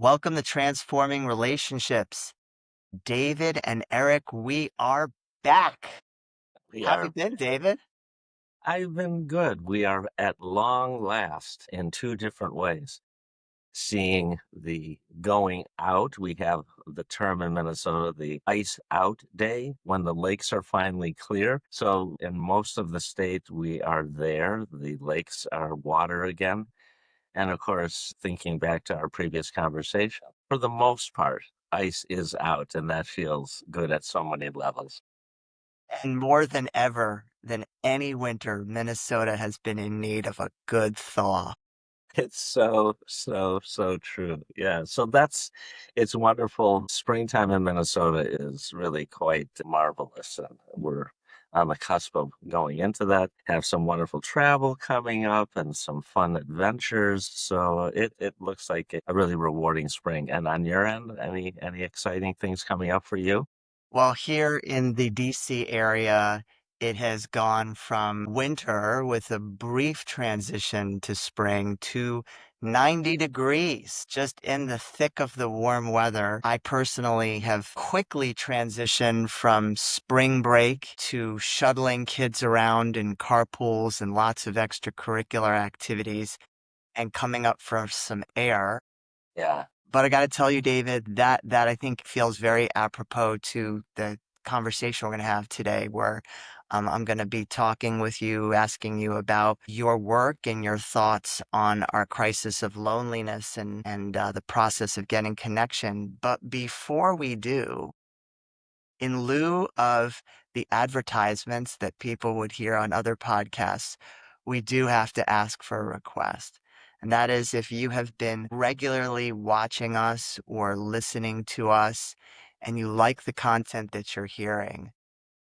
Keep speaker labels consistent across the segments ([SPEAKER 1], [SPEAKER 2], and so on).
[SPEAKER 1] Welcome to Transforming Relationships. David and Eric, we are back.
[SPEAKER 2] We
[SPEAKER 1] How have you
[SPEAKER 2] are,
[SPEAKER 1] been, David?
[SPEAKER 2] I've been good. We are at long last in two different ways. Seeing the going out, we have the term in Minnesota, the ice out day, when the lakes are finally clear. So in most of the state, we are there. The lakes are water again. And of course, thinking back to our previous conversation, for the most part, ice is out, and that feels good at so many levels.
[SPEAKER 1] And more than ever, than any winter, Minnesota has been in need of a good thaw.
[SPEAKER 2] It's so true. Yeah. So it's wonderful. Springtime in Minnesota is really quite marvelous. And we're on the cusp of going into that, have some wonderful travel coming up and some fun adventures. So it looks like a really rewarding spring. And on your end, any exciting things coming up for you?
[SPEAKER 1] Well, here in the DC area, it has gone from winter with a brief transition to spring to 90 degrees, just in the thick of the warm weather. I personally have quickly transitioned from spring break to shuttling kids around in carpools and lots of extracurricular activities and coming up for some air.
[SPEAKER 2] Yeah.
[SPEAKER 1] But I gotta tell you, David, that I think feels very apropos to the conversation we're gonna have today, where I'm gonna be talking with you, asking you about your work and your thoughts on our crisis of loneliness and the process of getting connection. But before we do, in lieu of the advertisements that people would hear on other podcasts, we do have to ask for a request. And that is if you have been regularly watching us or listening to us and you like the content that you're hearing,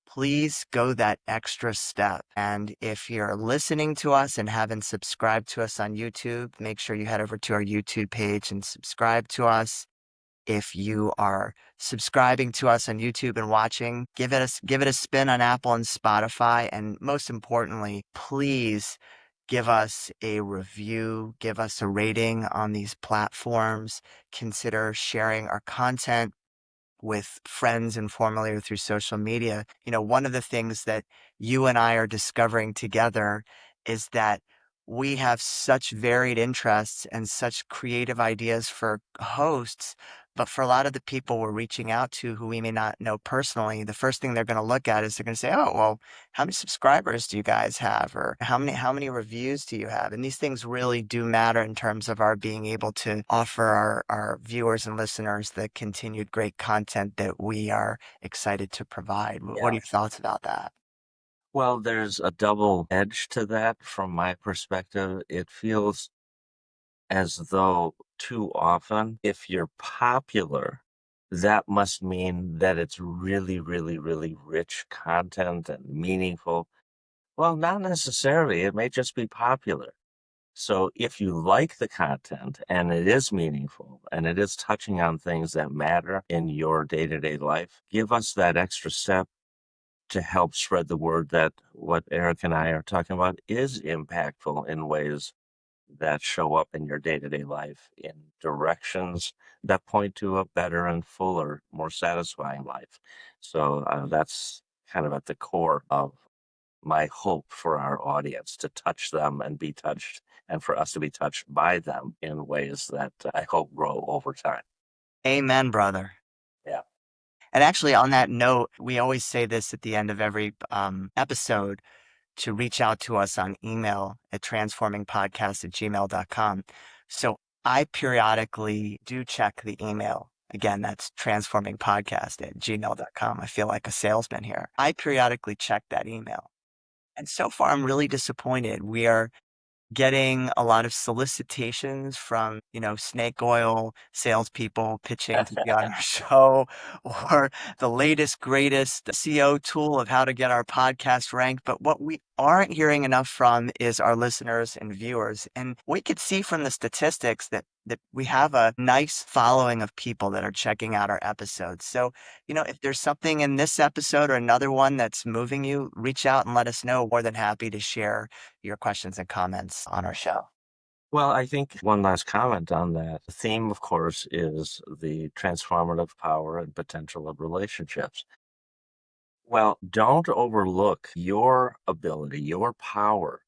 [SPEAKER 1] please go that extra step. And if you're listening to us and haven't subscribed to us on YouTube, make sure you head over to our YouTube page and subscribe to us. If you are subscribing to us on YouTube and watching, give it a spin on Apple and Spotify. And most importantly, please give us a review, give us a rating on these platforms. Consider sharing our content with friends informally or through social media. One of the things that you and I are discovering together is that we have such varied interests and such creative ideas for hosts. But for a lot of the people we're reaching out to who we may not know personally, the first thing they're going to look at is they're going to say, "Oh, well, how many subscribers do you guys have? Or how many reviews do you have?" And these things really do matter in terms of our being able to offer our viewers and listeners the continued great content that we are excited to provide. What are
[SPEAKER 2] Yeah.
[SPEAKER 1] your thoughts about that?
[SPEAKER 2] Well, there's a double edge to that from my perspective. It feels as though too often, if you're popular, that must mean that it's really, really, really rich content and meaningful. Well, not necessarily. It may just be popular. So if you like the content and it is meaningful and it is touching on things that matter in your day-to-day life, give us that extra step to help spread the word that what Eric and I are talking about is impactful in ways that show up in your day-to-day life in directions that point to a better and fuller, more satisfying life. So that's kind of at the core of my hope for our audience to touch them and be touched, and for us to be touched by them in ways that I hope grow over time.
[SPEAKER 1] Amen, brother.
[SPEAKER 2] Yeah.
[SPEAKER 1] And actually, on that note, we always say this at the end of every episode to reach out to us on email at transformingpodcast@gmail.com. So I periodically do check the email. Again, that's transformingpodcast@gmail.com. I feel like a salesman here. I periodically check that email. And so far, I'm really disappointed. We are getting a lot of solicitations from, snake oil salespeople pitching to be on our show, or the latest, greatest SEO tool of how to get our podcast ranked. But what we aren't hearing enough from is our listeners and viewers. And we could see from the statistics that we have a nice following of people that are checking out our episodes. So, if there's something in this episode or another one that's moving you, reach out and let us know. More than happy to share your questions and comments on our show.
[SPEAKER 2] Well, I think one last comment on that. The theme, of course, is the transformative power and potential of relationships. Well, don't overlook your ability, your power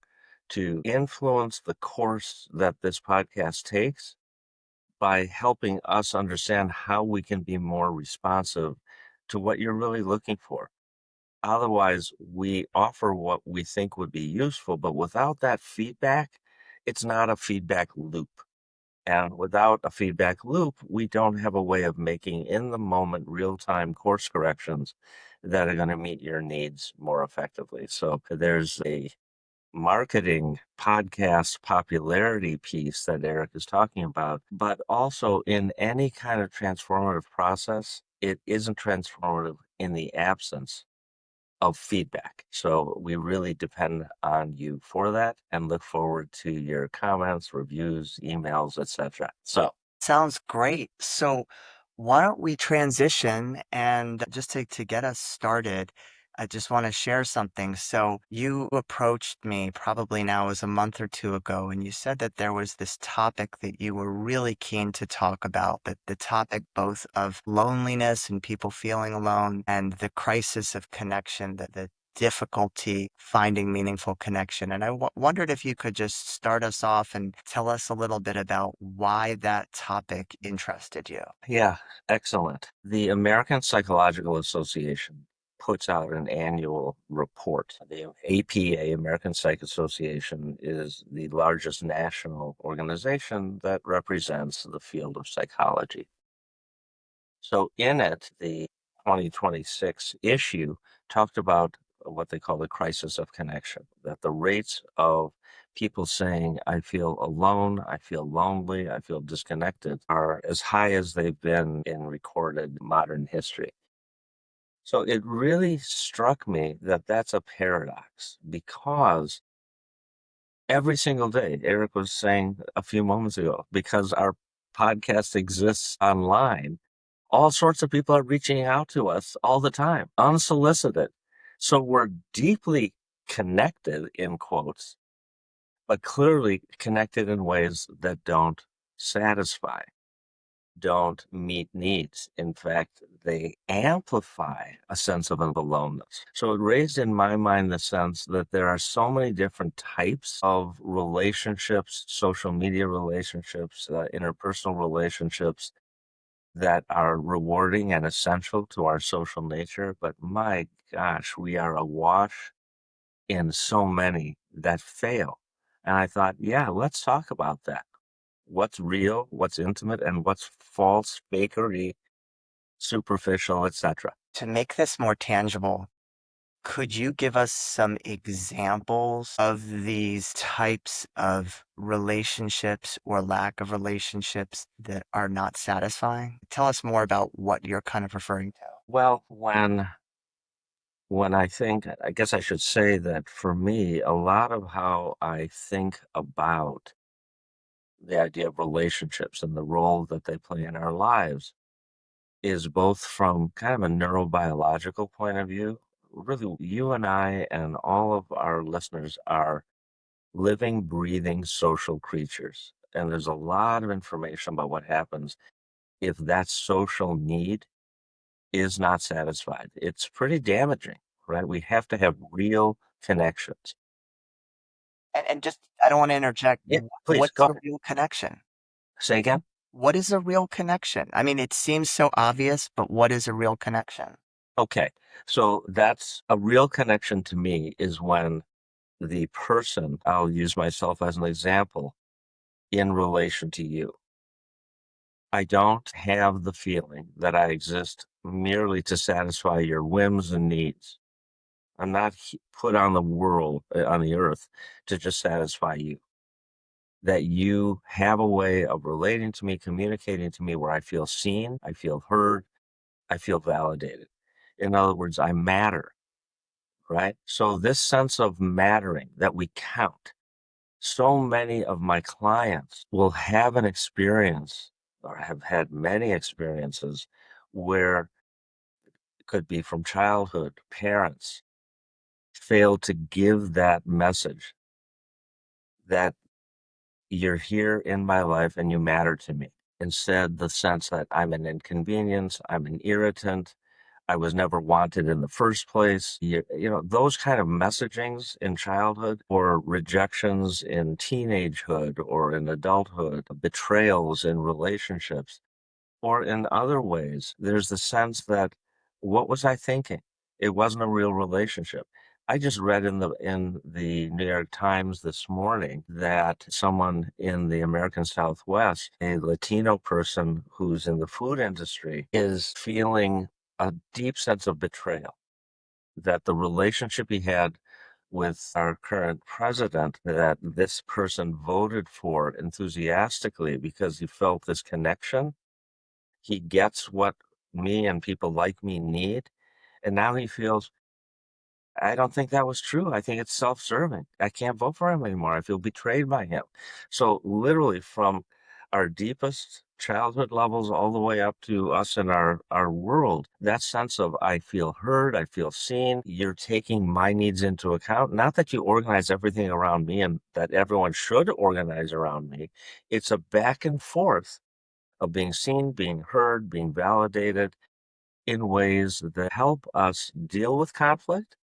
[SPEAKER 2] to influence the course that this podcast takes by helping us understand how we can be more responsive to what you're really looking for. Otherwise, we offer what we think would be useful, but without that feedback, it's not a feedback loop. And without a feedback loop, we don't have a way of making in the moment, real time course corrections that are going to meet your needs more effectively. So there's a marketing podcast popularity piece that Eric is talking about, but also in any kind of transformative process, it isn't transformative in the absence of feedback. So we really depend on you for that and look forward to your comments, reviews, emails, etc. So,
[SPEAKER 1] Sounds great. So, why don't we transition and just to get us started, I just want to share something. So, you approached me probably now was a month or two ago, and you said that there was this topic that you were really keen to talk about, that the topic both of loneliness and people feeling alone and the crisis of connection, the difficulty finding meaningful connection. And I wondered if you could just start us off and tell us a little bit about why that topic interested you.
[SPEAKER 2] yeah, excellent. The American Psychological Association puts out an annual report. The APA, American Psych Association, is the largest national organization that represents the field of psychology. So in it, the 2026 issue talked about what they call the crisis of connection, that the rates of people saying, I feel alone, I feel lonely, I feel disconnected, are as high as they've been in recorded modern history. So it really struck me that that's a paradox because every single day, Eric was saying a few moments ago, because our podcast exists online, all sorts of people are reaching out to us all the time, unsolicited. So we're deeply connected, in quotes, but clearly connected in ways that don't satisfy, don't meet needs. In fact, they amplify a sense of aloneness. So it raised in my mind the sense that there are so many different types of relationships, social media relationships, interpersonal relationships that are rewarding and essential to our social nature. But my gosh, we are awash in so many that fail. And I thought, yeah, let's talk about that. What's real, what's intimate, and what's false, fakery, superficial, etc.
[SPEAKER 1] To make this more tangible, could you give us some examples of these types of relationships or lack of relationships that are not satisfying? Tell us more about what you're kind of referring to.
[SPEAKER 2] Well, when I think, I guess I should say that for me, a lot of how I think about the idea of relationships and the role that they play in our lives is both from kind of a neurobiological point of view. Really, you and I and all of our listeners are living, breathing social creatures. And there's a lot of information about what happens if that social need is not satisfied. It's pretty damaging, right? We have to have real connections.
[SPEAKER 1] And just, I don't want to interject.
[SPEAKER 2] Yeah, please
[SPEAKER 1] What's
[SPEAKER 2] go
[SPEAKER 1] a
[SPEAKER 2] ahead.
[SPEAKER 1] real connection?
[SPEAKER 2] Say again.
[SPEAKER 1] What is a real connection? I mean, it seems so obvious, but what is a real connection?
[SPEAKER 2] Okay. So that's a real connection to me is when the person, I'll use myself as an example, in relation to you. I don't have the feeling that I exist merely to satisfy your whims and needs. I'm not put on the world, on the earth, to just satisfy you. That you have a way of relating to me, communicating to me where I feel seen, I feel heard, I feel validated. In other words, I matter, right? So, this sense of mattering that we count, so many of my clients will have an experience or have had many experiences where it could be from childhood, parents failed to give that message that you're here in my life and you matter to me. Instead, the sense that I'm an inconvenience, I'm an irritant, I was never wanted in the first place. Those kind of messagings in childhood or rejections in teenagehood or in adulthood, betrayals in relationships or in other ways, there's the sense that what was I thinking? It wasn't a real relationship. I just read in the New York Times this morning that someone in the American Southwest, a Latino person who's in the food industry, is feeling a deep sense of betrayal, that the relationship he had with our current president, that this person voted for enthusiastically because he felt this connection, he gets what me and people like me need. And now he feels, I don't think that was true. I think it's self-serving. I can't vote for him anymore. I feel betrayed by him. So literally from our deepest childhood levels all the way up to us in our world, that sense of I feel heard, I feel seen, you're taking my needs into account. Not that you organize everything around me and that everyone should organize around me. It's a back and forth of being seen, being heard, being validated in ways that help us deal with conflict.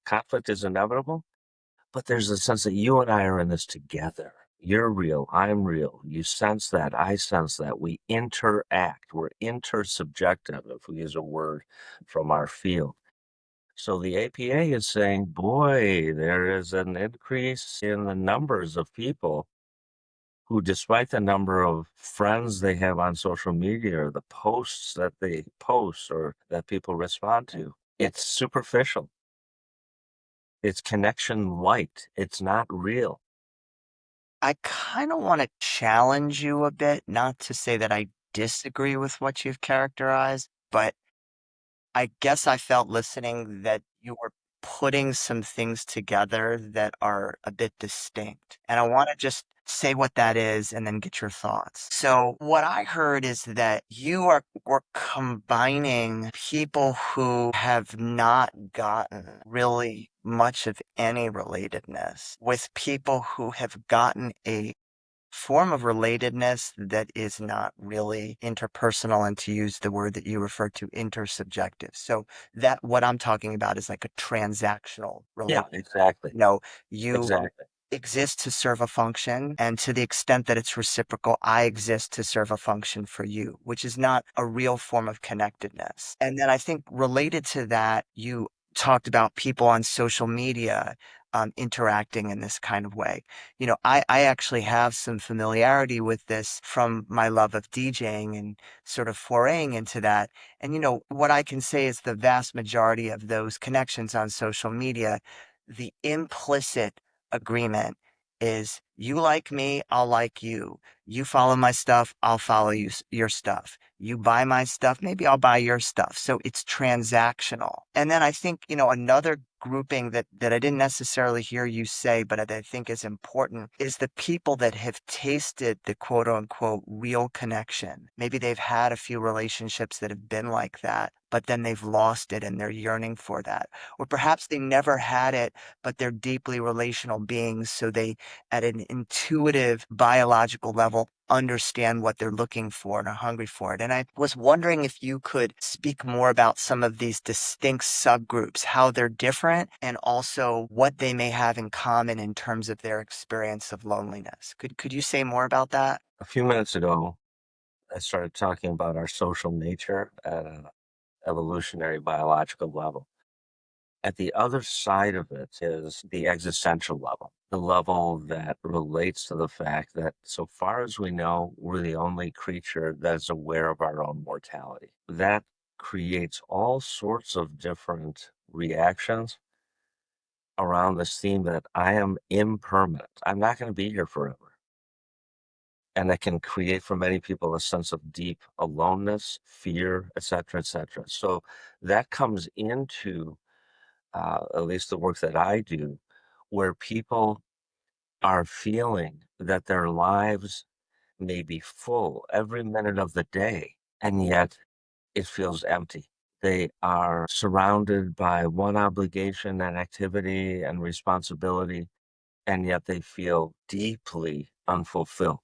[SPEAKER 2] Conflict is inevitable, but there's a sense that you and I are in this together. You're real, I'm real. You sense that, I sense that. We interact, we're intersubjective, if we use a word from our field. So the APA is saying, boy, there is an increase in the numbers of people who, despite the number of friends they have on social media or the posts that they post or that people respond to, it's superficial. It's connection light. It's not real.
[SPEAKER 1] I kind of want to challenge you a bit, not to say that I disagree with what you've characterized, but I guess I felt listening that you were putting some things together that are a bit distinct. And I want to just say what that is and then get your thoughts. So what I heard is that were combining people who have not gotten really much of any relatedness with people who have gotten a form of relatedness that is not really interpersonal, and to use the word that you refer to, intersubjective. So that what I'm talking about is like a transactional
[SPEAKER 2] Yeah,
[SPEAKER 1] relate.
[SPEAKER 2] exactly.
[SPEAKER 1] You know, you
[SPEAKER 2] Exactly.
[SPEAKER 1] exist to serve a function, and to the extent that it's reciprocal, I exist to serve a function for you, which is not a real form of connectedness. And then I think related to that, you talked about people on social media interacting in this kind of way. I actually have some familiarity with this from my love of DJing and sort of foraying into that. And, what I can say is the vast majority of those connections on social media, the implicit agreement is you like me, I'll like you. You follow my stuff, I'll follow your stuff. You buy my stuff, maybe I'll buy your stuff. So it's transactional. And then I think, another grouping that I didn't necessarily hear you say, but that I think is important is the people that have tasted the quote unquote real connection. Maybe they've had a few relationships that have been like that, but then they've lost it and they're yearning for that. Or perhaps they never had it, but they're deeply relational beings. So they, at an intuitive biological level, understand what they're looking for and are hungry for it. And I was wondering if you could speak more about some of these distinct subgroups, how they're different, and also what they may have in common in terms of their experience of loneliness. Could you say more about that?
[SPEAKER 2] A few minutes ago, I started talking about our social nature at an evolutionary biological level. At the other side of it is the existential level, the level that relates to the fact that, so far as we know, we're the only creature that is aware of our own mortality. That creates all sorts of different reactions around this theme that I am impermanent. I'm not going to be here forever. And that can create for many people a sense of deep aloneness, fear, etc., etc. So that comes into at least the work that I do, where people are feeling that their lives may be full every minute of the day, and yet it feels empty. They are surrounded by one obligation and activity and responsibility, and yet they feel deeply unfulfilled.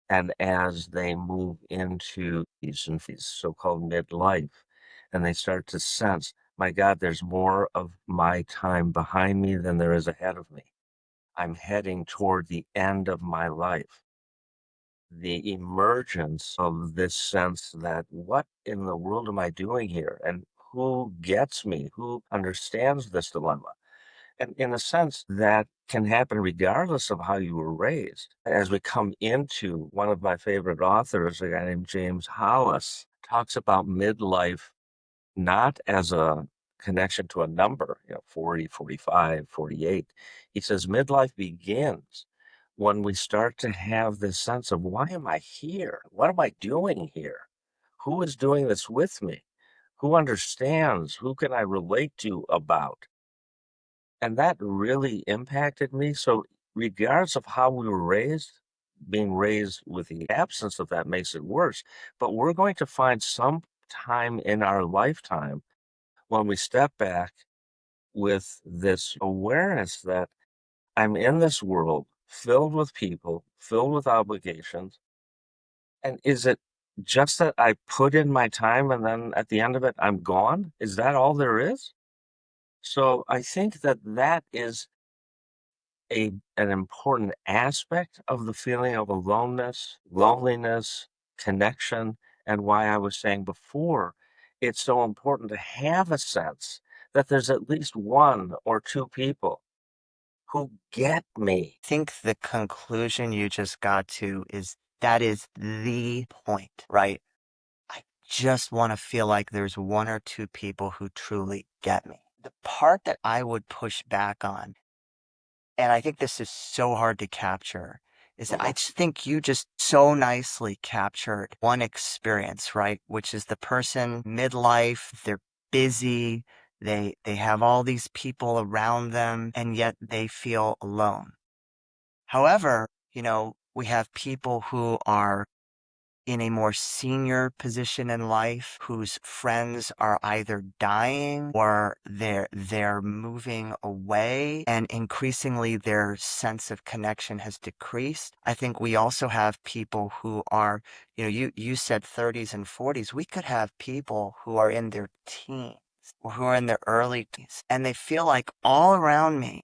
[SPEAKER 2] And as they move into these so-called midlife, and they start to sense, my God, there's more of my time behind me than there is ahead of me. I'm heading toward the end of my life. The emergence of this sense that what in the world am I doing here? And who gets me? Who understands this dilemma? And in a sense, that can happen regardless of how you were raised. As we come into one of my favorite authors, a guy named James Hollis, talks about midlife not as a connection to a number, 40, 45, 48. He says midlife begins when we start to have this sense of why am I here? What am I doing here? Who is doing this with me? Who understands? Who can I relate to about? And that really impacted me. So, regardless of how we were raised, being raised with the absence of that makes it worse. But we're going to find some time in our lifetime when we step back with this awareness that I'm in this world filled with people, filled with obligations. And is it just that I put in my time and then at the end of it, I'm gone? Is that all there is? So I think that that is an important aspect of the feeling of aloneness, loneliness, connection, and why I was saying before, it's so important to have a sense that there's at least one or two people who get me.
[SPEAKER 1] I think the conclusion you just got to is that is the point, right? I just want to feel like there's one or two people who truly get me. The part that I would push back on, and I think this is so hard to capture, is that I
[SPEAKER 2] Mhm.
[SPEAKER 1] just think you just so nicely captured one experience, right? Which is the person midlife, they're busy, they have all these people around them, and yet they feel alone. However, we have people who are in a more senior position in life whose friends are either dying or they're moving away and increasingly their sense of connection has decreased. I think we also have people who are, you said 30s and 40s. We could have people who are in their teens or who are in their early teens and they feel like all around me,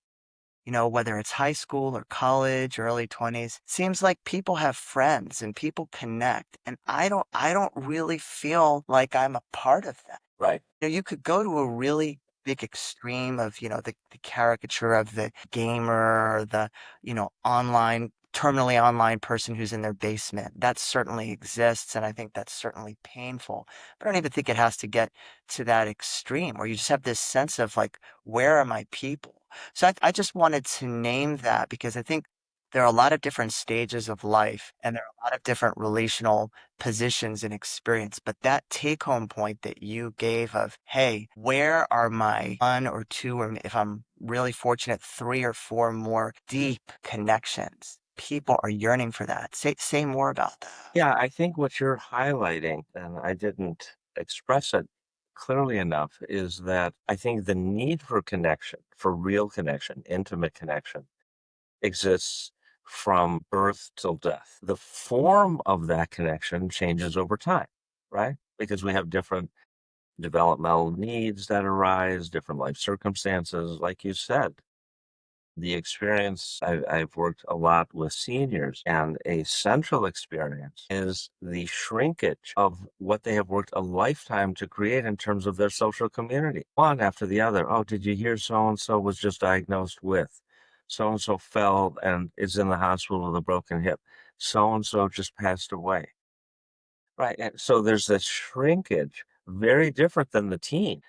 [SPEAKER 1] whether it's high school or college, early 20s, seems like people have friends and people connect. And I don't really feel like I'm a part of that.
[SPEAKER 2] Right.
[SPEAKER 1] You could go to a really big extreme of, the caricature of the gamer or the, terminally online person who's in their basement. That certainly exists. And I think that's certainly painful. But I don't even think it has to get to that extreme where you just have this sense of like, where are my people? So I just wanted to name that because I think there are a lot of different stages of life and there are a lot of different relational positions and experience. But that take home point that you gave of, hey, where are my one or two, or if I'm really fortunate, three or four more deep connections? People are yearning for that. Say more about that.
[SPEAKER 2] Yeah, I think what you're highlighting, and I didn't express it clearly enough, is that I think the need for connection, for real connection, intimate connection, exists from birth till death. The form of that connection changes over time, right? Because we have different developmental needs that arise, different life circumstances, like you said. The experience, I've worked a lot with seniors, and a central experience is the shrinkage of what they have worked a lifetime to create in terms of their social community. One after the other. Oh, did you hear so and so was just diagnosed with? So and so fell and is in the hospital with a broken hip. So and so just passed away. Right. And so there's this shrinkage, very different than the teen.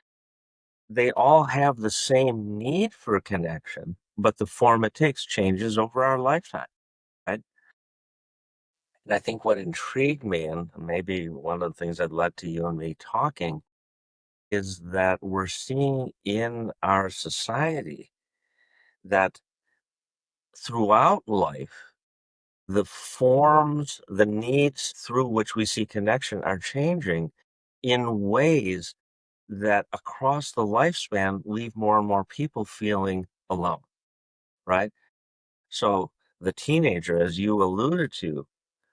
[SPEAKER 2] They all have the same need for connection, but the form it takes changes over our lifetime, right? And I think what intrigued me, and maybe one of the things that led to you and me talking, is that we're seeing in our society that throughout life, the forms, the needs through which we see connection are changing in ways that across the lifespan leave more and more people feeling alone, right? So the teenager, as you alluded to,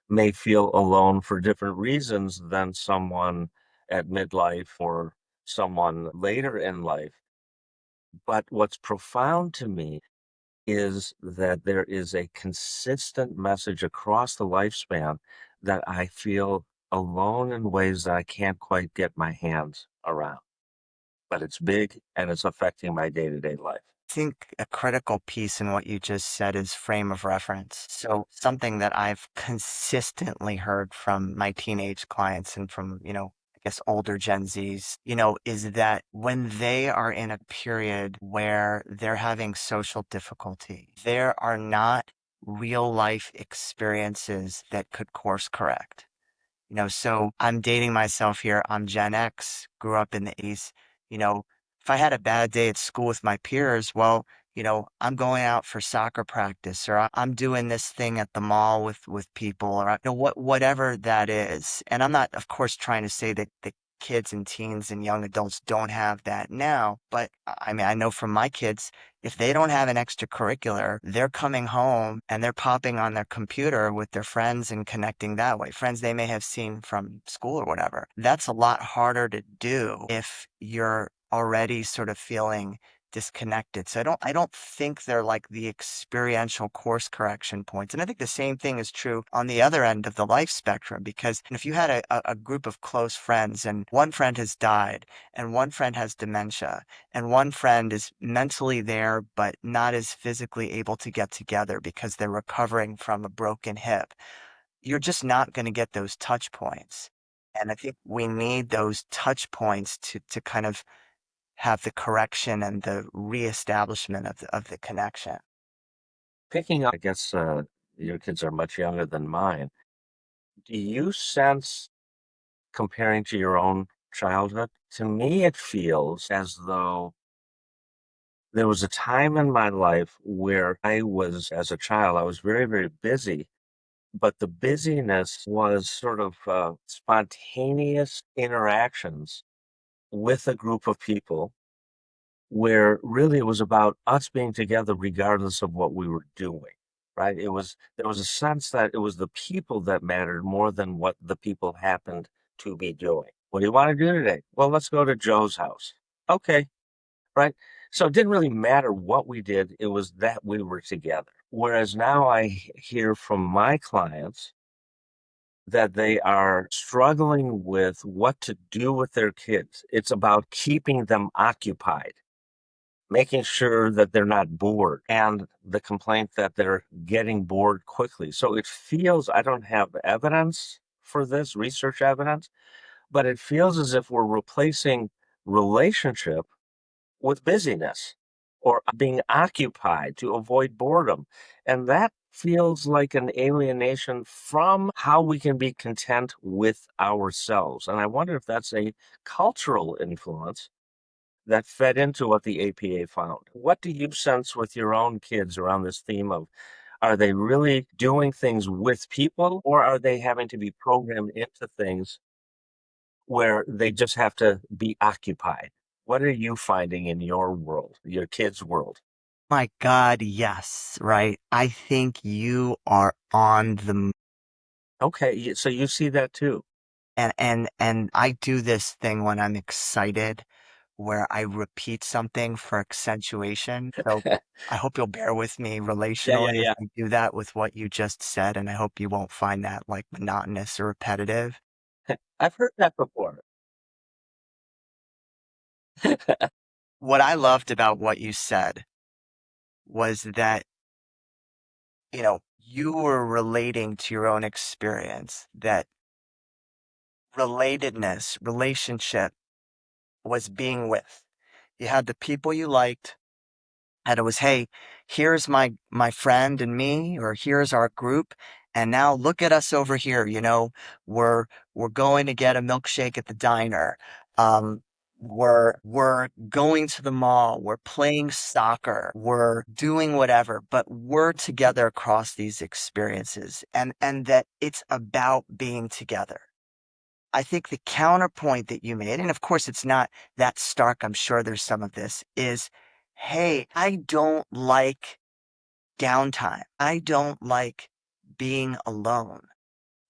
[SPEAKER 2] may feel alone for different reasons than someone at midlife or someone later in life. But what's profound to me is that there is a consistent message across the lifespan that I feel alone in ways that I can't quite get my hands around. But it's big and it's affecting my day-to-day life.
[SPEAKER 1] I think a critical piece in what you just said is frame of reference. So something that I've consistently heard from my teenage clients and from, I guess older Gen Zs, is that when they are in a period where they're having social difficulty, there are not real life experiences that could course correct. So I'm dating myself here. I'm Gen X, grew up in the 80s. If I had a bad day at school with my peers, well, I'm going out for soccer practice or I'm doing this thing at the mall with people or whatever that is. And I'm not, of course, trying to say that the kids and teens and young adults don't have that now, but I mean, I know from my kids, if they don't have an extracurricular, they're coming home and they're popping on their computer with their friends and connecting that way. Friends they may have seen from school or whatever. That's a lot harder to do if you're already sort of feeling disconnected. So I don't think they're like the experiential course correction points. And I think the same thing is true on the other end of the life spectrum, because if you had a group of close friends and one friend has died and one friend has dementia and one friend is mentally there but not as physically able to get together because they're recovering from a broken hip, you're just not going to get those touch points. And I think we need those touch points to kind of have the correction and the reestablishment of the connection.
[SPEAKER 2] Picking up, I guess your kids are much younger than mine. Do you sense, comparing to your own childhood, to me, it feels as though there was a time in my life where as a child, I was very, very busy, but the busyness was sort of spontaneous interactions with a group of people where really it was about us being together regardless of what we were doing, right? There was a sense that it was the people that mattered more than what the people happened to be doing. What do you want to do today? Well, let's go to Joe's house. Okay, right? So it didn't really matter what we did, it was that we were together. Whereas now hear from my clients that they are struggling with what to do with their kids. It's about keeping them occupied, making sure that they're not bored, and the complaint that they're getting bored quickly. So it feels, I don't have evidence for this, research evidence, but it feels as if we're replacing relationship with busyness or being occupied to avoid boredom. And that feels like an alienation from how we can be content with ourselves. And I wonder if that's a cultural influence that fed into what the APA found. What do you sense with your own kids around this theme of, are they really doing things with people, or are they having to be programmed into things where they just have to be occupied? What are you finding in your world, your kids' world?
[SPEAKER 1] My God, yes, right. I think you are on the
[SPEAKER 2] Okay, so you see that too.
[SPEAKER 1] and I do this thing when I'm excited where I repeat something for accentuation. So I hope you'll bear with me
[SPEAKER 2] Yeah, yeah,
[SPEAKER 1] relationally as
[SPEAKER 2] yeah.
[SPEAKER 1] I do that with what you just said, and I hope you won't find that like monotonous or repetitive.
[SPEAKER 2] I've heard that before.
[SPEAKER 1] What I loved about what you said was that, you were relating to your own experience, that relatedness, relationship was being with. You had the people you liked, and it was, hey, here's my friend and me, or here's our group, and now look at us over here. We're we're going to get a milkshake at the diner. Um, we're going to the mall. We're playing soccer. We're doing whatever, but we're together across these experiences, and that it's about being together. I think the counterpoint that you made, and of course it's not that stark, I'm sure there's some of this, is hey, I don't like downtime. I don't like being alone,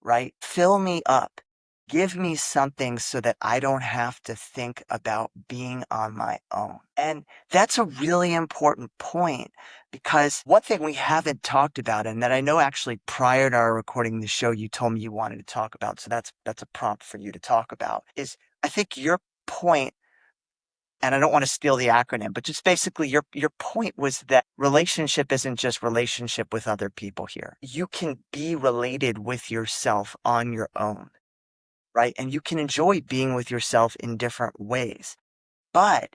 [SPEAKER 1] right? Fill me up. Give me something so that I don't have to think about being on my own. And that's a really important point because one thing we haven't talked about, and that I know actually prior to our recording the show, you told me you wanted to talk about, so that's a prompt for you to talk about, is I think your point, and I don't want to steal the acronym, but just basically your point was that relationship isn't just relationship with other people here. You can be related with yourself on your own, right? And you can enjoy being with yourself in different ways. But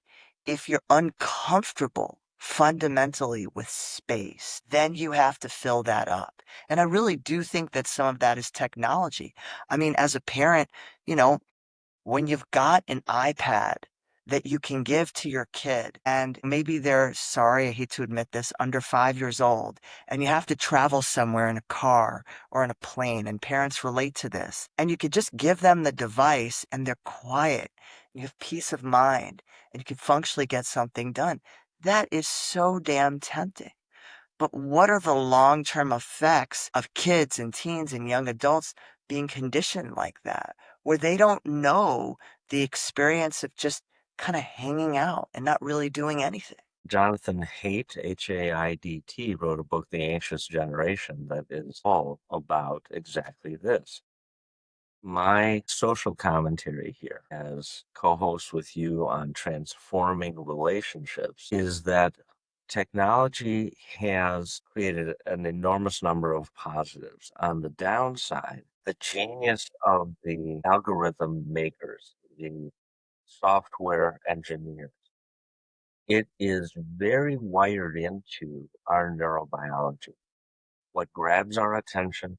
[SPEAKER 1] if you're uncomfortable fundamentally with space, then you have to fill that up. And I really do think that some of that is technology. I mean, as a parent, you know, when you've got an iPad that you can give to your kid, and maybe they're, sorry, I hate to admit this, under 5 years old, and you have to travel somewhere in a car or in a plane, and parents relate to this, and you could just give them the device and they're quiet, you have peace of mind, and you can functionally get something done. That is so damn tempting. But what are the long-term effects of kids and teens and young adults being conditioned like that, where they don't know the experience of just kind of hanging out and not really doing anything?
[SPEAKER 2] Jonathan Haidt, Haidt, wrote a book, The Anxious Generation, that is all about exactly this. My social commentary here, as co host with you on transforming relationships, is that technology has created an enormous number of positives. On the downside, the genius of the algorithm makers, the software engineers, it is very wired into our neurobiology. What grabs our attention,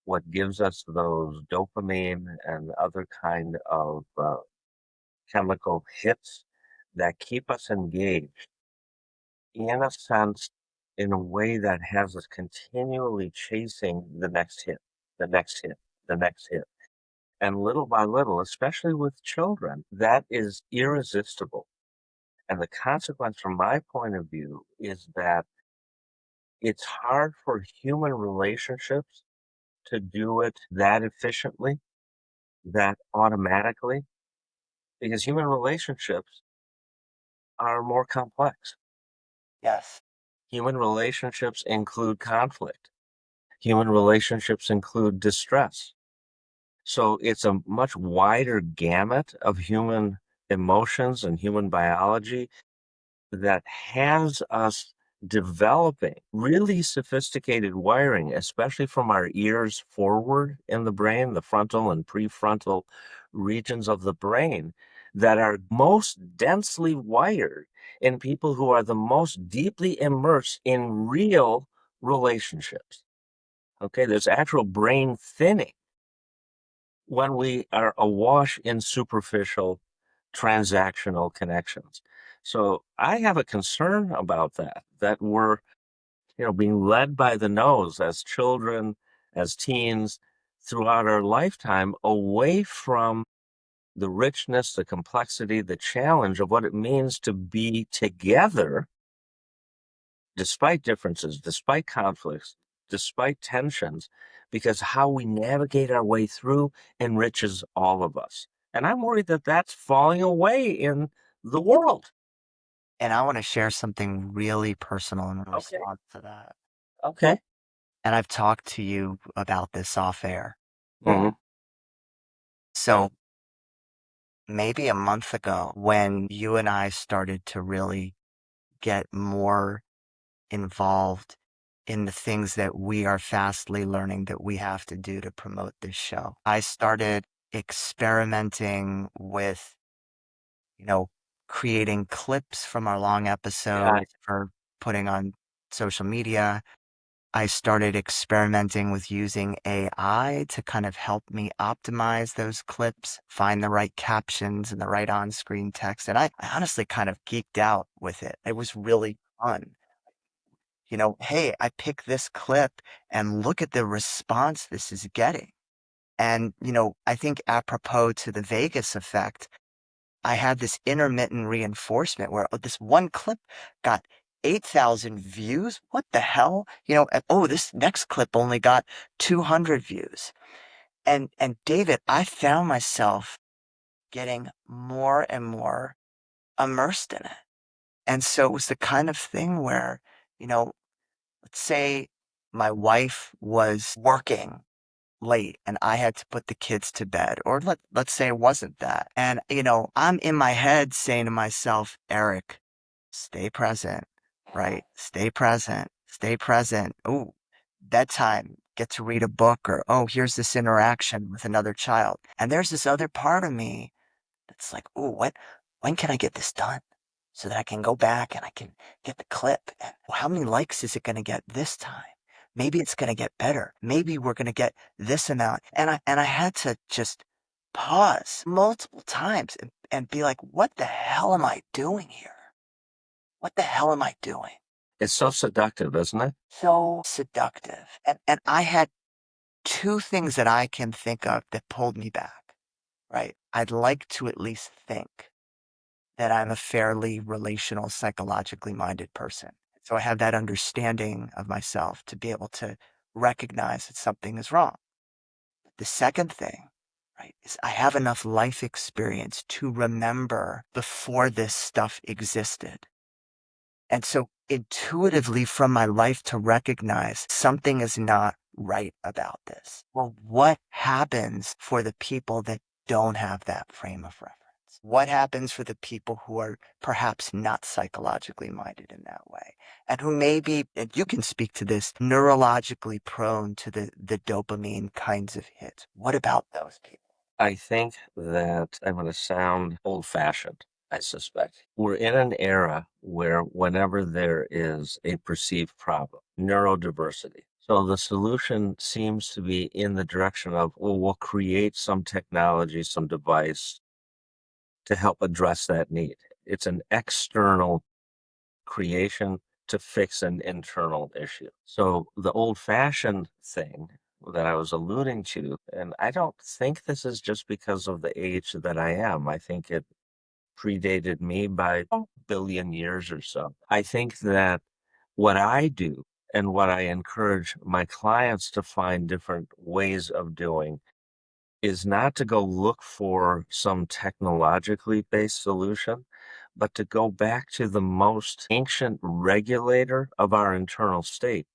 [SPEAKER 2] what gives us those dopamine and other kind of chemical hits that keep us engaged in a sense, in a way that has us continually chasing the next hit, the next hit, the next hit. And little by little, especially with children, that is irresistible. And the consequence, from my point of view, is that it's hard for human relationships to do it that efficiently, that automatically, because human relationships are more complex.
[SPEAKER 1] Yes.
[SPEAKER 2] Human relationships include conflict. Human relationships include distress. So it's a much wider gamut of human emotions and human biology that has us developing really sophisticated wiring, especially from our ears forward in the brain, the frontal and prefrontal regions of the brain, that are most densely wired in people who are the most deeply immersed in real relationships. Okay, there's actual brain thinning when we are awash in superficial transactional connections. So I have a concern about that, that we're, being led by the nose as children, as teens, throughout our lifetime away from the richness, the complexity, the challenge of what it means to be together despite differences, despite conflicts, despite tensions, because how we navigate our way through enriches all of us. And I'm worried that that's falling away in the world.
[SPEAKER 1] And I want to share something really personal in
[SPEAKER 2] Okay.
[SPEAKER 1] response to that.
[SPEAKER 2] Okay.
[SPEAKER 1] And I've talked to you about this off air.
[SPEAKER 2] Hmm.
[SPEAKER 1] So maybe a month ago, when you and I started to really get more involved in the things that we are fastly learning that we have to do to promote this show, I started experimenting with, you know, creating clips from our long
[SPEAKER 2] Yeah.
[SPEAKER 1] episodes for putting on social media. I started experimenting with using AI to kind of help me optimize those clips, find the right captions and the right on-screen text. And I honestly kind of geeked out with it. It was really fun. Hey, I picked this clip and look at the response this is getting. And, I think apropos to the Vegas effect, I had this intermittent reinforcement where this one clip got 8,000 views? What the hell? Oh, this next clip only got 200 views. And David, I found myself getting more and more immersed in it. And so it was the kind of thing where, you know, let's say my wife was working late and I had to put the kids to bed, or let's say it wasn't that. And, I'm in my head saying to myself, Eric, stay present, right? Stay present, stay present. Oh, bedtime, get to read a book, or, oh, here's this interaction with another child. And there's this other part of me that's like, oh, when can I get this done? So that I can go back and I can get the clip. And how many likes is it going to get this time? Maybe it's going to get better. Maybe we're going to get this amount. And I had to just pause multiple times and be like, what the hell am I doing here? What the hell am I doing?
[SPEAKER 2] It's so seductive, isn't it?
[SPEAKER 1] So seductive. And I had two things that I can think of that pulled me back, right? I'd like to at least think that I'm a fairly relational, psychologically minded person. So I have that understanding of myself to be able to recognize that something is wrong. The second thing, right, is I have enough life experience to remember before this stuff existed. And so intuitively from my life to recognize something is not right about this. Well, what happens for the people that don't have that frame of reference? What happens for the people who are perhaps not psychologically minded in that way? And who may be, and you can speak to this, neurologically prone to the dopamine kinds of hits. What about those people?
[SPEAKER 2] I think that I'm going to sound old fashioned, I suspect. We're in an era where whenever there is a perceived problem, neurodiversity. So the solution seems to be in the direction of, well, we'll create some technology, some device to help address that need. It's an external creation to fix an internal issue. So the old fashioned thing that I was alluding to, and I don't think this is just because of the age that I am. I think it predated me by a billion years or so. I think that what I do and what I encourage my clients to find different ways of doing is not to go look for some technologically based solution, but to go back to the most ancient regulator of our internal state,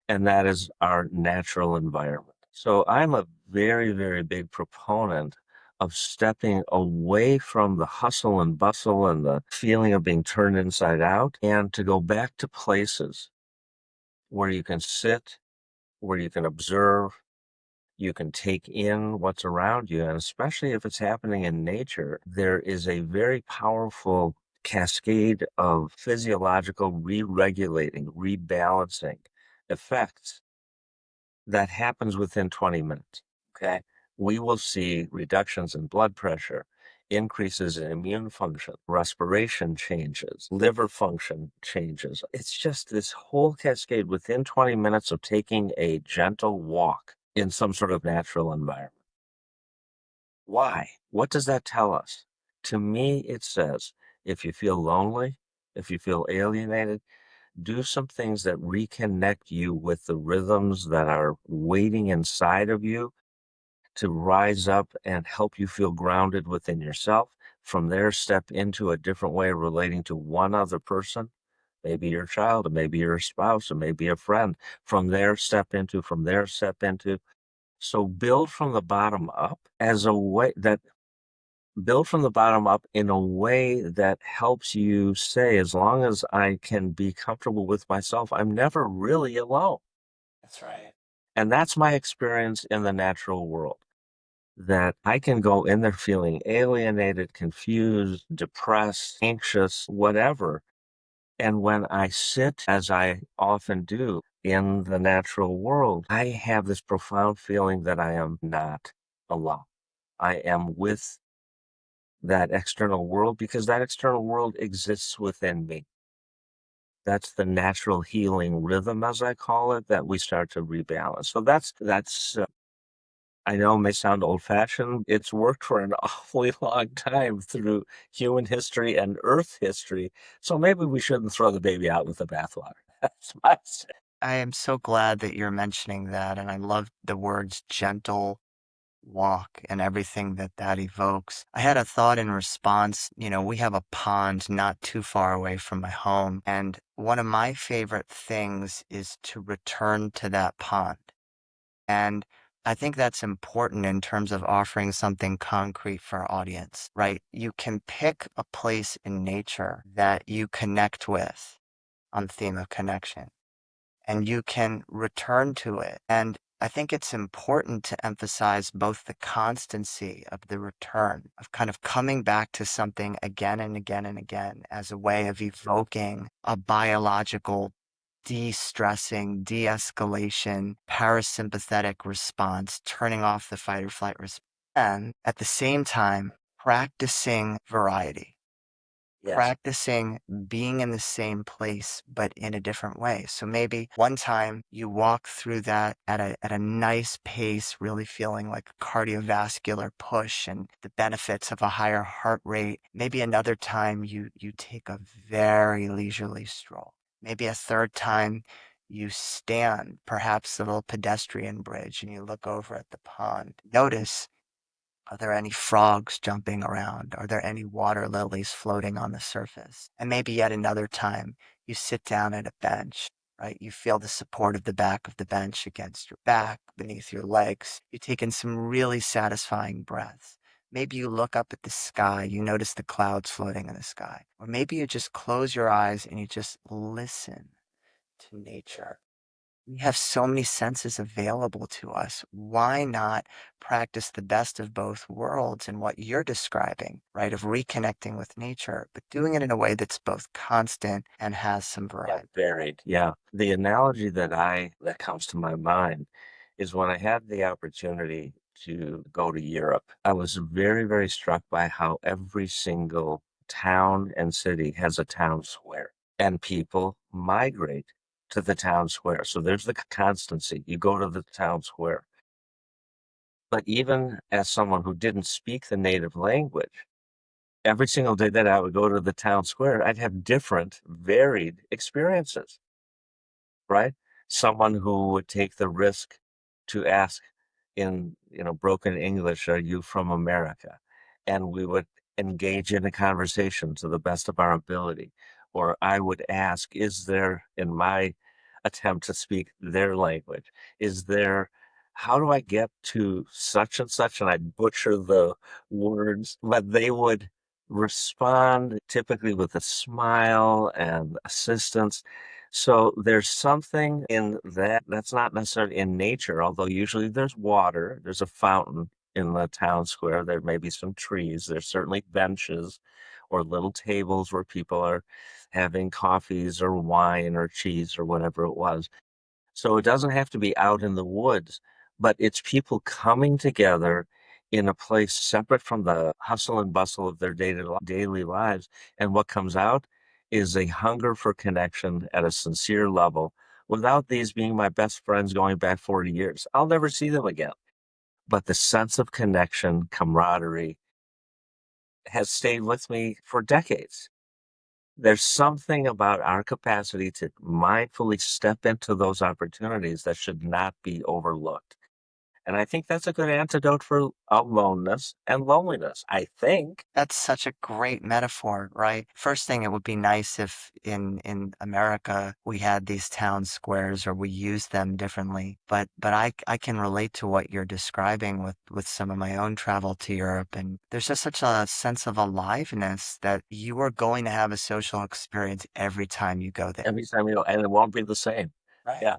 [SPEAKER 2] and that is our natural environment. So I'm a very, very big proponent of stepping away from the hustle and bustle and the feeling of being turned inside out and to go back to places where you can sit, where you can observe, you can take in what's around you. And especially if it's happening in nature, there is a very powerful cascade of physiological re-regulating, rebalancing effects that happens within 20 minutes. Okay. We will see reductions in blood pressure, increases in immune function, respiration changes, liver function changes. It's just this whole cascade within 20 minutes of taking a gentle walk in some sort of natural environment. Why? What does that tell us? To me, it says if you feel lonely, if you feel alienated, do some things that reconnect you with the rhythms that are waiting inside of you to rise up and help you feel grounded within yourself. From there, step into a different way of relating to one other person, maybe your child, or maybe your spouse, or maybe a friend. From there, step into. So build from the bottom up as a way that build from the bottom up in a way that helps you say, as long as I can be comfortable with myself, I'm never really alone.
[SPEAKER 1] That's right.
[SPEAKER 2] And that's my experience in the natural world, that I can go in there feeling alienated, confused, depressed, anxious, whatever. And when I sit, as I often do in the natural world, I have this profound feeling that I am not alone. I am with that external world because that external world exists within me. That's the natural healing rhythm, as I call it, that we start to rebalance. So that's I know it may sound old-fashioned. It's worked for an awfully long time through human history and Earth history. So maybe we shouldn't throw the baby out with the bathwater. That's my say.
[SPEAKER 1] I am so glad that you're mentioning that, and I love the words gentle walk and everything that that evokes. I had a thought in response. We have a pond not too far away from my home, and one of my favorite things is to return to that pond. And I think that's important in terms of offering something concrete for our audience, right? You can pick a place in nature that you connect with on the theme of connection and you can return to it. And I think it's important to emphasize both the constancy of the return, of kind of coming back to something again and again and again as a way of evoking a biological de-stressing, de-escalation, parasympathetic response, turning off the fight or flight response. And at the same time, practicing variety,
[SPEAKER 2] Yes.
[SPEAKER 1] practicing being in the same place but in a different way. So maybe one time you walk through that at a nice pace, really feeling like a cardiovascular push and the benefits of a higher heart rate. Maybe another time you take a very leisurely stroll. Maybe a third time you stand, perhaps a little pedestrian bridge, and you look over at the pond. Notice, are there any frogs jumping around? Are there any water lilies floating on the surface? And maybe yet another time you sit down at a bench, right? You feel the support of the back of the bench against your back, beneath your legs. You take in some really satisfying breaths. Maybe you look up at the sky, you notice the clouds floating in the sky. Or maybe you just close your eyes and you just listen to nature. We have so many senses available to us. Why not practice the best of both worlds in what you're describing, right? Of reconnecting with nature, but doing it in a way that's both constant and has some
[SPEAKER 2] Yeah,
[SPEAKER 1] variety.
[SPEAKER 2] varied. Yeah. The analogy that comes to my mind is when I had the opportunity to go to Europe. I was very, very struck by how every single town and city has a town square, and people migrate to the town square. So there's the constancy. You go to the town square. But even as someone who didn't speak the native language, every single day that I would go to the town square, I'd have different, varied experiences. Right? Someone who would take the risk to ask in, broken English, "Are you from America?" And we would engage in a conversation to the best of our ability. Or I would ask, is there, in my attempt to speak their language, is there, how do I get to such and such? And I'd butcher the words, but they would respond typically with a smile and assistance. So there's something in that that's not necessarily in nature, although usually there's water, there's a fountain in the town square, there may be some trees, there's certainly benches or little tables where people are having coffees or wine or cheese or whatever it was. So it doesn't have to be out in the woods, but it's people coming together in a place separate from the hustle and bustle of their daily lives. And what comes out is a hunger for connection at a sincere level. Without these being my best friends going back 40 years, I'll never see them again. But the sense of connection, camaraderie has stayed with me for decades. There's something about our capacity to mindfully step into those opportunities that should not be overlooked. And I think that's a good antidote for aloneness and loneliness. I think.
[SPEAKER 1] That's such a great metaphor, right? First thing, it would be nice if in America we had these town squares or we used them differently. But I can relate to what you're describing with some of my own travel to Europe, and there's just such a sense of aliveness that you are going to have a social experience every time you go there.
[SPEAKER 2] Every time you go, and it won't be the same.
[SPEAKER 1] Right.
[SPEAKER 2] Yeah,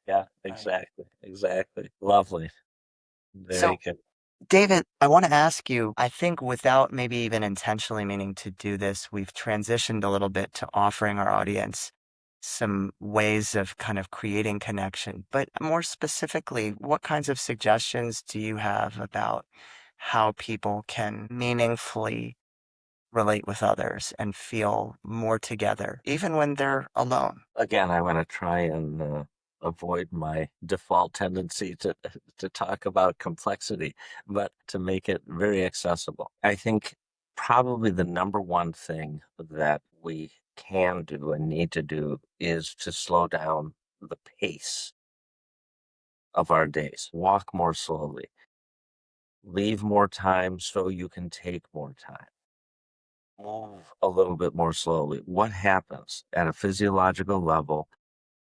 [SPEAKER 2] yeah,
[SPEAKER 1] Right.
[SPEAKER 2] exactly, exactly. Lovely. Very
[SPEAKER 1] So
[SPEAKER 2] good.
[SPEAKER 1] David, I want to ask you, I think without maybe even intentionally meaning to do this, we've transitioned a little bit to offering our audience some ways of kind of creating connection. But more specifically, what kinds of suggestions do you have about how people can meaningfully relate with others and feel more together, even when they're alone?
[SPEAKER 2] Again, I want to try and avoid my default tendency to talk about complexity, but to make it very accessible. I think probably the number one thing that we can do and need to do is to slow down the pace of our days. Walk more slowly, leave more time so you can take more time. Move a little bit more slowly. What happens at a physiological level?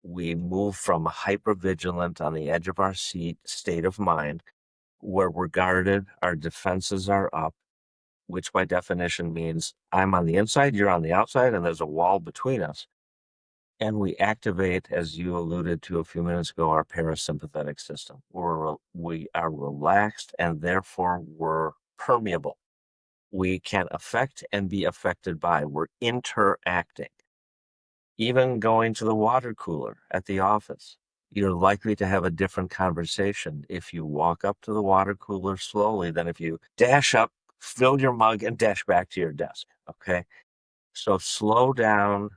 [SPEAKER 2] We move from a hypervigilant on the edge of our seat state of mind where we're guarded, our defenses are up, which by definition means I'm on the inside, you're on the outside, and there's a wall between us. And we activate, as you alluded to a few minutes ago, our parasympathetic system. We are relaxed and therefore we're permeable. We can affect and be affected by. We're interacting. Even going to the water cooler at the office, you're likely to have a different conversation if you walk up to the water cooler slowly than if you dash up, fill your mug, and dash back to your desk. Okay. So slow down,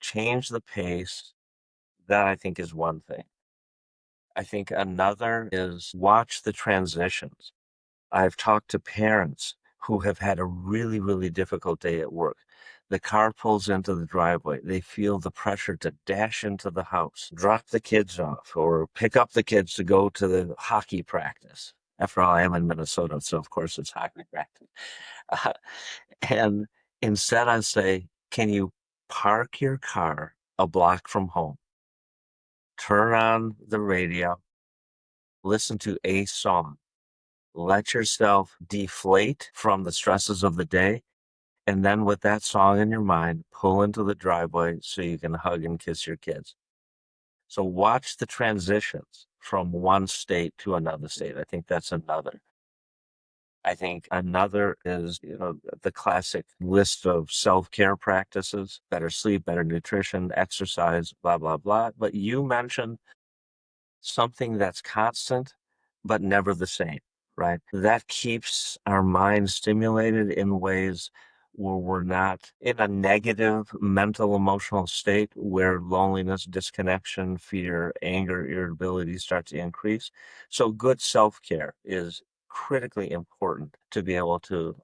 [SPEAKER 2] change the pace. That I think is one thing. I think another is watch the transitions. I've talked to parents who have had a really, really difficult day at work. The car pulls into the driveway. They feel the pressure to dash into the house, drop the kids off, or pick up the kids to go to the hockey practice. After all, I am in Minnesota, so of course it's hockey practice. Uh, and instead, I say, can you park your car a block from home, turn on the radio, listen to a song, let yourself deflate from the stresses of the day. And then with that song in your mind, pull into the driveway so you can hug and kiss your kids. So watch the transitions from one state to another state. I think that's another. I think another is, the classic list of self-care practices, better sleep, better nutrition, exercise, blah, blah, blah. But you mentioned something that's constant, but never the same, right? That keeps our mind stimulated in ways where we're not in a negative mental emotional state where loneliness, disconnection, fear, anger, irritability start to increase. So good self-care is critically important to be able to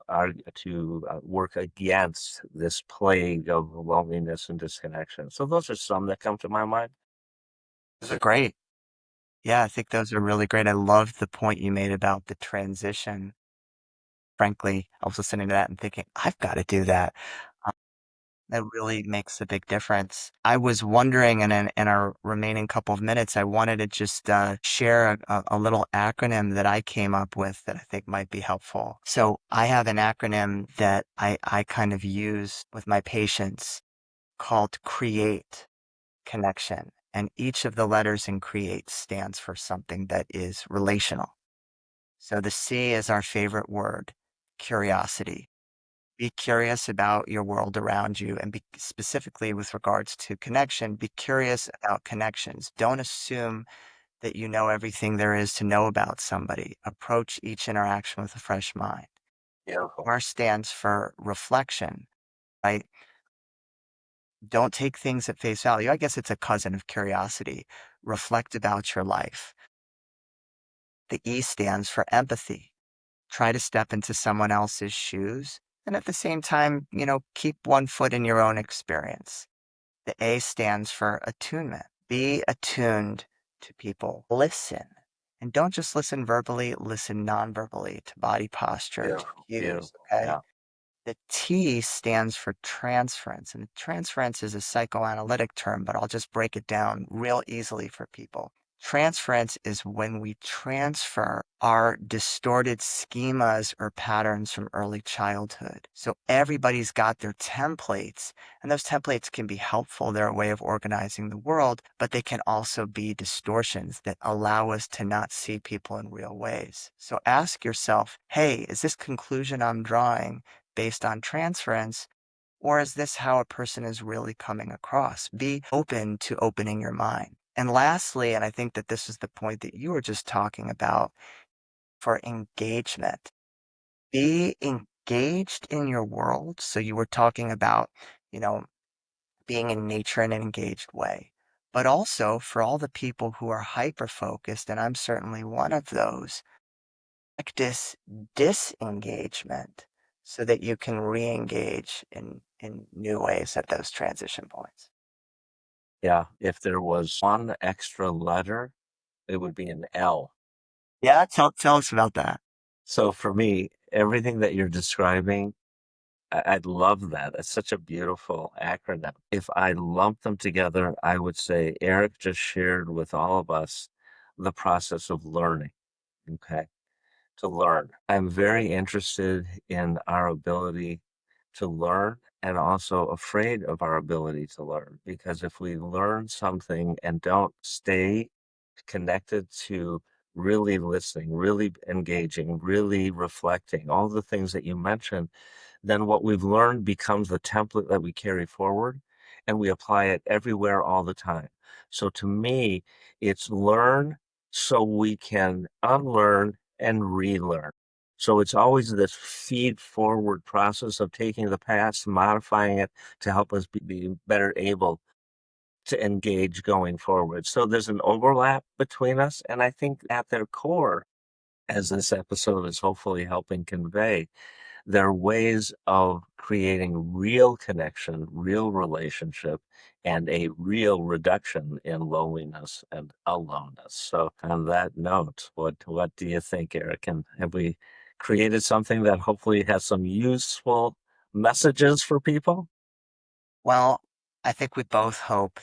[SPEAKER 2] work against this plague of loneliness and disconnection. So those are some that come to my mind.
[SPEAKER 1] Those are great. Yeah, I think those are really great. I love the point you made about the transition. Frankly, I was listening to that and thinking, I've got to do that. Um, that really makes a big difference. I was wondering, and in our remaining couple of minutes, I wanted to just share a little acronym that I came up with that I think might be helpful. So I have an acronym that I kind of use with my patients called CREATE connection. And each of the letters in CREATE stands for something that is relational. So the C is our favorite word, curiosity. Be curious about your world around you and be specifically with regards to connection, be curious about connections. Don't assume that you know everything there is to know about somebody. Approach each interaction with a fresh mind.
[SPEAKER 2] Beautiful.
[SPEAKER 1] R stands for reflection, right? Don't take things at face value. I guess it's a cousin of curiosity. Reflect about your life. The E stands for empathy. Try to step into someone else's shoes and at the same time, keep one foot in your own experience. The A stands for attunement. Be attuned to people. Listen. And don't just listen verbally, listen non-verbally to body posture, to
[SPEAKER 2] Beautiful,
[SPEAKER 1] cues,
[SPEAKER 2] beautiful.
[SPEAKER 1] okay?
[SPEAKER 2] Yeah.
[SPEAKER 1] The T stands for transference, and transference is a psychoanalytic term, but I'll just break it down real easily for people. Transference is when we transfer our distorted schemas or patterns from early childhood. So everybody's got their templates, and those templates can be helpful. They're a way of organizing the world, but they can also be distortions that allow us to not see people in real ways. So ask yourself, hey, is this conclusion I'm drawing based on transference, or is this how a person is really coming across? Be open to opening your mind. And lastly, and I think that this is the point that you were just talking about for engagement, be engaged in your world. So you were talking about, you know, being in nature in an engaged way. but also for all the people who are hyper focused, and I'm certainly one of those, practice disengagement so that you can re-engage in new ways at those transition points.
[SPEAKER 2] Yeah, if there was one extra letter, it would be an L.
[SPEAKER 1] Yeah, tell us about that.
[SPEAKER 2] So for me, everything that you're describing, I love that. It's such a beautiful acronym. If I lump them together, I would say Eric just shared with all of us the process of learning. Okay. To learn. I'm very interested in our ability to learn and also afraid of our ability to learn because if we learn something and don't stay connected to really listening, really engaging, really reflecting, all the things that you mentioned, then what we've learned becomes the template that we carry forward and we apply it everywhere all the time. So to me, it's learn so we can unlearn and relearn. So it's always this feed forward process of taking the past, modifying it to help us be better able to engage going forward. So there's an overlap between us. And I think at their core, as this episode is hopefully helping convey, there are ways of creating real connection, real relationship, and a real reduction in loneliness and aloneness. So, on that note, what do you think, Eric? And have we created something that hopefully has some useful messages for people?
[SPEAKER 1] Well, I think we both hope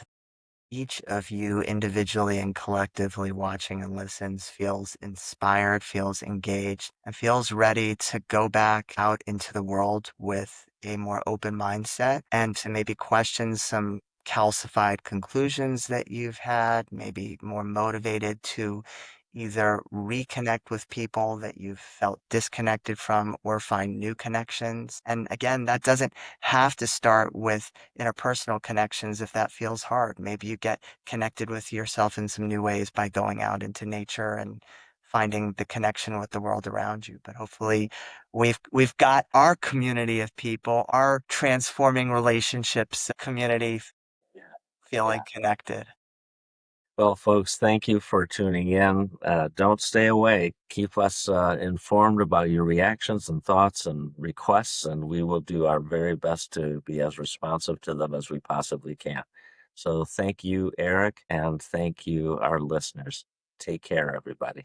[SPEAKER 1] each of you individually and collectively watching and listens feels inspired, feels engaged, and feels ready to go back out into the world with a more open mindset and to maybe question some calcified conclusions that you've had, maybe more motivated to either reconnect with people that you've felt disconnected from or find new connections. And again, that doesn't have to start with interpersonal connections if that feels hard. Maybe you get connected with yourself in some new ways by going out into nature and finding the connection with the world around you. But hopefully we've got our community of people, our transforming relationships community feeling connected.
[SPEAKER 2] Well, folks, thank you for tuning in. Don't stay away. Keep us informed about your reactions and thoughts and requests, and we will do our very best to be as responsive to them as we possibly can. So, thank you, Eric, and thank you, our listeners. Take care, everybody.